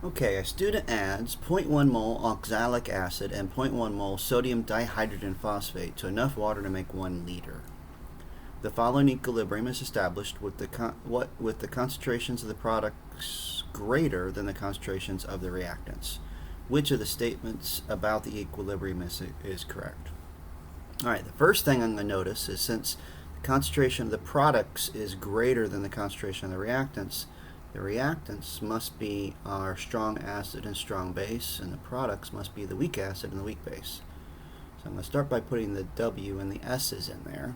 Okay, a student adds zero point 0.1 mole oxalic acid and zero point 0.1 mole sodium dihydrogen phosphate to enough water to make 1 liter. The following equilibrium is established with the concentrations of the products greater than the concentrations of the reactants. Which of the statements about the equilibrium is correct? Alright, the first thing I'm going to notice is since the concentration of the products is greater than the concentration of the reactants must be our strong acid and strong base, and the products must be the weak acid and the weak base. So I'm going to start by putting the W and the S's in there.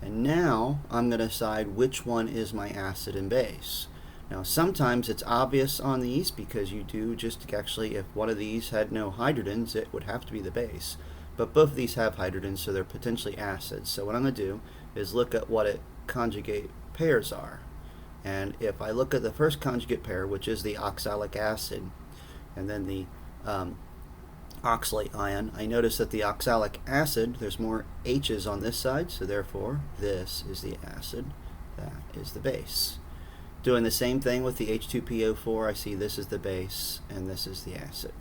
And now I'm going to decide which one is my acid and base. Now sometimes it's obvious on these because you do just actually, if one of these had no hydrogens, it would have to be the base. But both of these have hydrogens, so they're potentially acids. So what I'm going to do is look at what conjugate pairs are. And if I look at the first conjugate pair, which is the oxalic acid, and then the oxalate ion, I notice that the oxalic acid, there's more H's on this side, so therefore this is the acid, that is the base. Doing the same thing with the H2PO4, I see this is the base and this is the acid.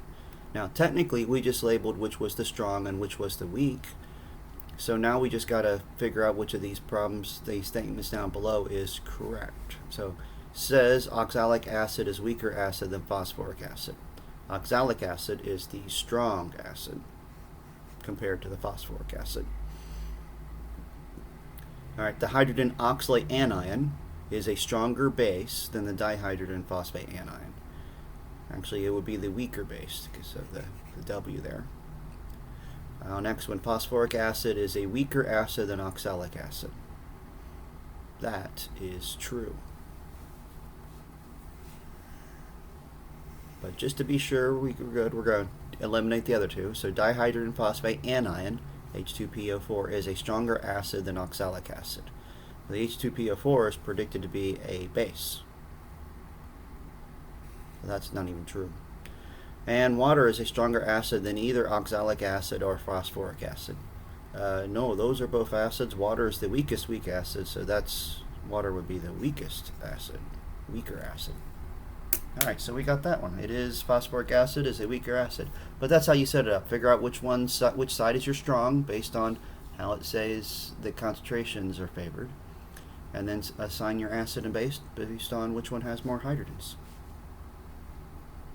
Now technically we just labeled which was the strong and which was the weak, so now we just got to figure out which of these statements down below is correct. So says oxalic acid is weaker acid than phosphoric acid. Oxalic acid is the strong acid compared to the phosphoric acid. Alright, the hydrogen oxalate anion is a stronger base than the dihydrogen phosphate anion. Actually, it would be the weaker base because of the W there. Next one, phosphoric acid is a weaker acid than oxalic acid. That is true. But just to be sure we're good, we're going to eliminate the other two. So dihydrogen phosphate anion, H2PO4, is a stronger acid than oxalic acid. The H2PO4 is predicted to be a base. So that's not even true. And water is a stronger acid than either oxalic acid or phosphoric acid. No, those are both acids. Water is the weakest weak acid, so water would be the weakest acid, weaker acid. Alright, so we got that one. It is phosphoric acid is a weaker acid. But that's how you set it up. Figure out which side is your strong based on how it says the concentrations are favored. And then assign your acid and base based on which one has more hydrogens.